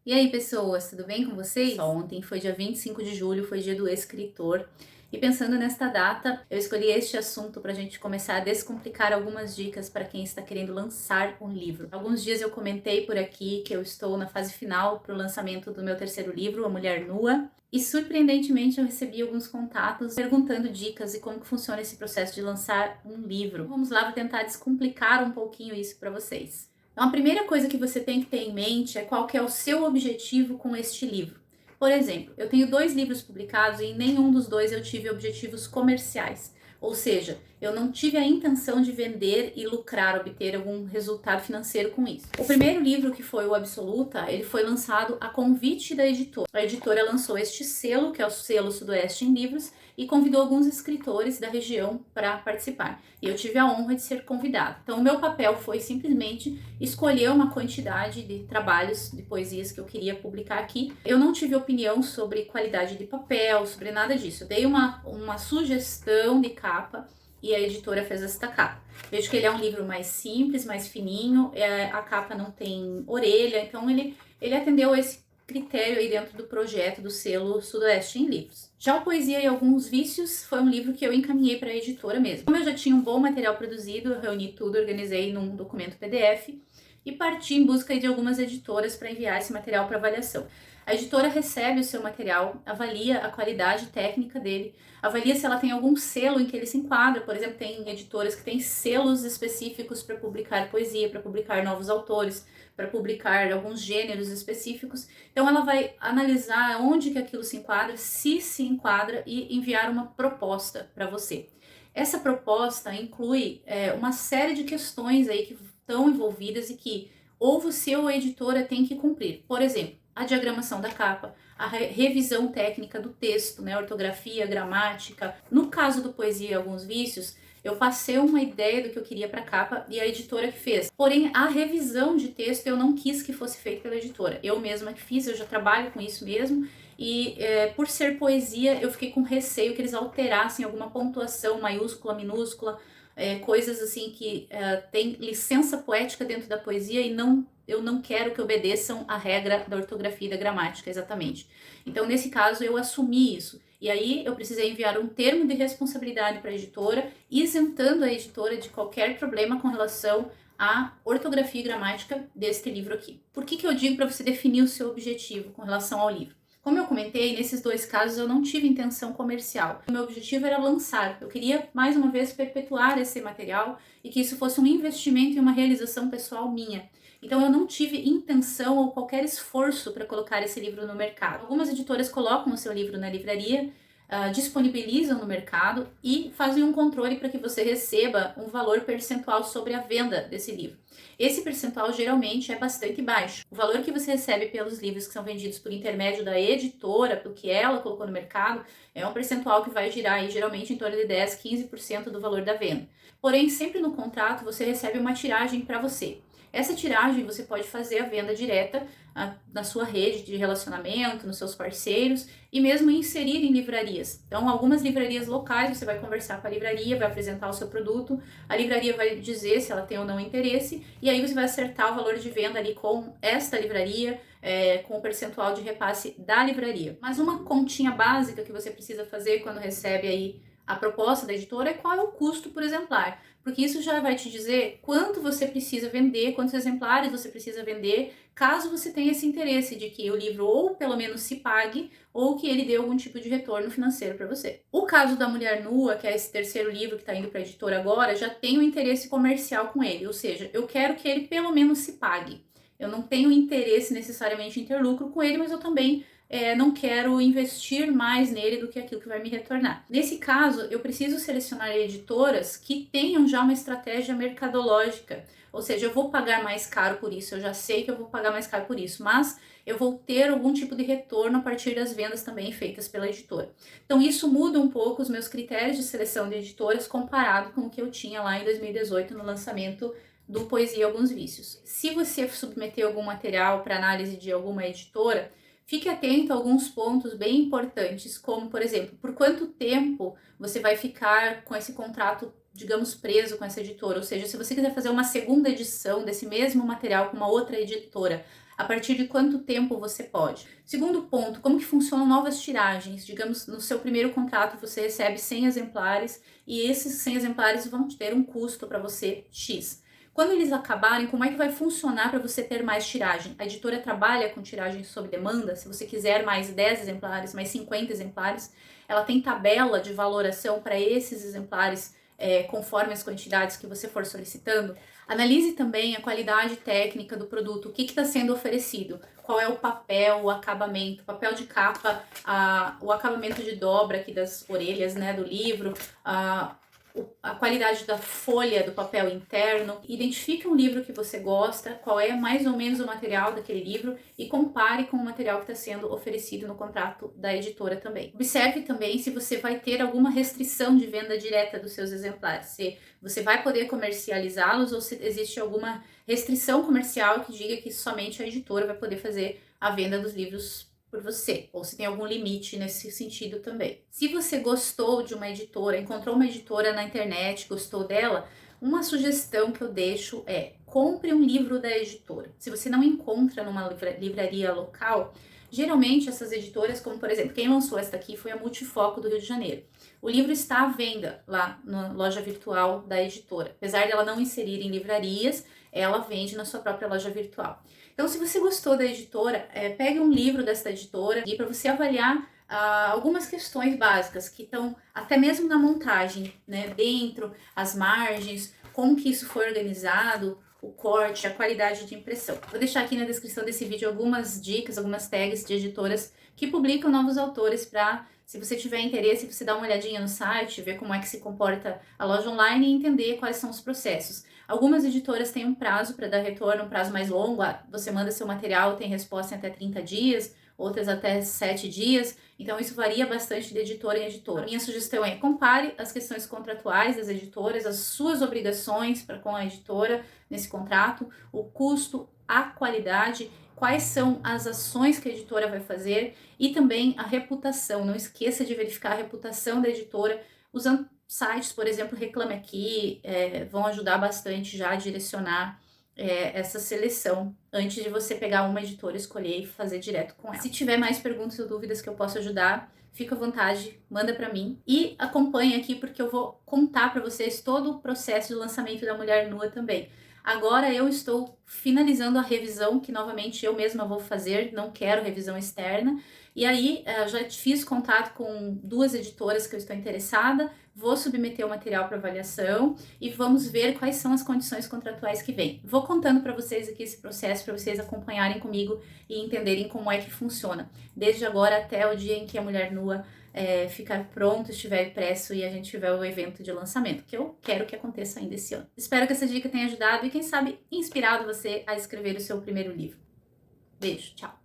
E aí, pessoas, tudo bem com vocês? Ontem foi dia 25 de julho, foi dia do escritor. E pensando nesta data, eu escolhi este assunto para a gente começar a descomplicar algumas dicas para quem está querendo lançar um livro. Alguns dias eu comentei por aqui que eu estou na fase final para o lançamento do meu terceiro livro, A Mulher Nua. E surpreendentemente eu recebi alguns contatos perguntando dicas e como que funciona esse processo de lançar um livro. Vamos lá, vou tentar descomplicar um pouquinho isso para vocês. Então, a primeira coisa que você tem que ter em mente é qual que é o seu objetivo com este livro. Por exemplo, eu tenho 2 livros publicados e em nenhum dos dois eu tive objetivos comerciais. Ou seja, eu não tive a intenção de vender e lucrar, obter algum resultado financeiro com isso. O primeiro livro, que foi o Absoluta, ele foi lançado a convite da editora. A editora lançou este selo, que é o selo Sudoeste em Livros, e convidou alguns escritores da região para participar. E eu tive a honra de ser convidada. Então, o meu papel foi simplesmente escolher uma quantidade de trabalhos, de poesias que eu queria publicar aqui. Eu não tive opinião sobre qualidade de papel, sobre nada disso. Eu dei uma sugestão de capa e a editora fez esta capa. Vejo que ele é um livro mais simples, mais fininho, a capa não tem orelha, então ele atendeu esse critério aí dentro do projeto do selo Sudoeste em Livros. Já o Poesia e Alguns Vícios foi um livro que eu encaminhei para a editora mesmo. Como eu já tinha um bom material produzido, eu reuni tudo, organizei num documento PDF e parti em busca de algumas editoras para enviar esse material para avaliação. A editora recebe o seu material, avalia a qualidade técnica dele, avalia se ela tem algum selo em que ele se enquadra. Por exemplo, tem editoras que têm selos específicos para publicar poesia, para publicar novos autores, para publicar alguns gêneros específicos. Então ela vai analisar onde que aquilo se enquadra, se enquadra, e enviar uma proposta para você. Essa proposta inclui uma série de questões aí que estão envolvidas e que ou você ou a editora tem que cumprir. Por exemplo, a diagramação da capa, a revisão técnica do texto, né, ortografia, gramática. No caso do Poesia e Alguns Vícios, eu passei uma ideia do que eu queria para a capa e a editora que fez. Porém, a revisão de texto eu não quis que fosse feita pela editora. Eu mesma que fiz, eu já trabalho com isso mesmo. E por ser poesia, eu fiquei com receio que eles alterassem alguma pontuação, maiúscula, minúscula, coisas assim que tem licença poética dentro da poesia e eu não quero que obedeçam a regra da ortografia e da gramática, exatamente. Então, nesse caso, eu assumi isso. E aí, eu precisei enviar um termo de responsabilidade para a editora, isentando a editora de qualquer problema com relação à ortografia e gramática deste livro aqui. Por que eu digo para você definir o seu objetivo com relação ao livro? Como eu comentei, nesses 2 casos eu não tive intenção comercial. O meu objetivo era lançar. Eu queria, mais uma vez, perpetuar esse material e que isso fosse um investimento e uma realização pessoal minha. Então eu não tive intenção ou qualquer esforço para colocar esse livro no mercado. Algumas editoras colocam o seu livro na livraria, disponibilizam no mercado e fazem um controle para que você receba um valor percentual sobre a venda desse livro. Esse percentual geralmente é bastante baixo. O valor que você recebe pelos livros que são vendidos por intermédio da editora, pelo que ela colocou no mercado, é um percentual que vai girar aí, geralmente em torno de 10, 15% do valor da venda. Porém, sempre no contrato você recebe uma tiragem para você. Essa tiragem você pode fazer a venda direta na sua rede de relacionamento, nos seus parceiros e mesmo inserir em livrarias. Então, algumas livrarias locais, você vai conversar com a livraria, vai apresentar o seu produto, a livraria vai dizer se ela tem ou não interesse e aí você vai acertar o valor de venda ali com esta livraria, com o percentual de repasse da livraria. Mas uma continha básica que você precisa fazer quando recebe aí a proposta da editora é qual é o custo por exemplar, porque isso já vai te dizer quanto você precisa vender, quantos exemplares você precisa vender, caso você tenha esse interesse de que o livro ou pelo menos se pague ou que ele dê algum tipo de retorno financeiro para você. O caso da Mulher Nua, que é esse terceiro livro que está indo para a editora agora, já tem um interesse comercial com ele, ou seja, eu quero que ele pelo menos se pague. Eu não tenho interesse necessariamente em ter lucro com ele, mas eu também não quero investir mais nele do que aquilo que vai me retornar. Nesse caso, eu preciso selecionar editoras que tenham já uma estratégia mercadológica, ou seja, eu vou pagar mais caro por isso, eu já sei que eu vou pagar mais caro por isso, mas eu vou ter algum tipo de retorno a partir das vendas também feitas pela editora. Então isso muda um pouco os meus critérios de seleção de editoras comparado com o que eu tinha lá em 2018 no lançamento do Poesia e Alguns Vícios. Se você submeter algum material para análise de alguma editora, fique atento a alguns pontos bem importantes, como, por exemplo, por quanto tempo você vai ficar com esse contrato, digamos, preso com essa editora. Ou seja, se você quiser fazer uma segunda edição desse mesmo material com uma outra editora, A partir de quanto tempo você pode? Segundo ponto, como que funcionam novas tiragens? Digamos, no seu primeiro contrato você recebe 100 exemplares e esses 100 exemplares vão ter um custo para você X. Quando eles acabarem, como é que vai funcionar para você ter mais tiragem? A editora trabalha com tiragem sob demanda. Se você quiser mais 10 exemplares, mais 50 exemplares, ela tem tabela de valoração para esses exemplares conforme as quantidades que você for solicitando. Analise também a qualidade técnica do produto, o que está sendo oferecido, qual é o papel, o acabamento, papel de capa, o acabamento de dobra aqui das orelhas, né, do livro, a qualidade da folha do papel interno. Identifique um livro que você gosta, qual é mais ou menos o material daquele livro e compare com o material que está sendo oferecido no contrato da editora também. Observe também se você vai ter alguma restrição de venda direta dos seus exemplares, se você vai poder comercializá-los ou se existe alguma restrição comercial que diga que somente a editora vai poder fazer a venda dos livros por você, ou se tem algum limite nesse sentido também. Se você gostou de uma editora, encontrou uma editora na internet, gostou dela, uma sugestão que eu deixo é: compre um livro da editora. Se você não encontra numa livraria local, geralmente essas editoras, como por exemplo, quem lançou esta aqui foi a Multifoco do Rio de Janeiro. O livro está à venda lá na loja virtual da editora. Apesar de ela não inserir em livrarias, ela vende na sua própria loja virtual. Então, se você gostou da editora, pegue um livro dessa editora e para você avaliar algumas questões básicas que estão até mesmo na montagem, né? Dentro, as margens, como que isso foi organizado, o corte, a qualidade de impressão. Vou deixar aqui na descrição desse vídeo algumas dicas, algumas tags de editoras que publicam novos autores para, se você tiver interesse, você dar uma olhadinha no site, ver como é que se comporta a loja online e entender quais são os processos. Algumas editoras têm um prazo para dar retorno, um prazo mais longo. Você manda seu material, tem resposta em até 30 dias, outras até 7 dias. Então isso varia bastante de editora em editora. A minha sugestão é: compare as questões contratuais das editoras, as suas obrigações para com a editora nesse contrato, o custo, a qualidade, quais são as ações que a editora vai fazer e também a reputação. Não esqueça de verificar a reputação da editora usando sites, por exemplo, Reclame Aqui, vão ajudar bastante já a direcionar essa seleção antes de você pegar uma editora, escolher e fazer direto com ela. Se tiver mais perguntas ou dúvidas que eu possa ajudar, fica à vontade, manda para mim e acompanhe aqui porque eu vou contar para vocês todo o processo de lançamento da Mulher Nua também. Agora eu estou finalizando a revisão, que novamente eu mesma vou fazer, não quero revisão externa. E aí, já fiz contato com 2 editoras que eu estou interessada, vou submeter o material para avaliação e vamos ver quais são as condições contratuais que vêm. Vou contando para vocês aqui esse processo, para vocês acompanharem comigo e entenderem como é que funciona, desde agora até o dia em que a Mulher Nua ficar pronto, estiver impresso e a gente tiver o evento de lançamento, que eu quero que aconteça ainda esse ano. Espero que essa dica tenha ajudado e, quem sabe, inspirado você a escrever o seu primeiro livro. Beijo, tchau!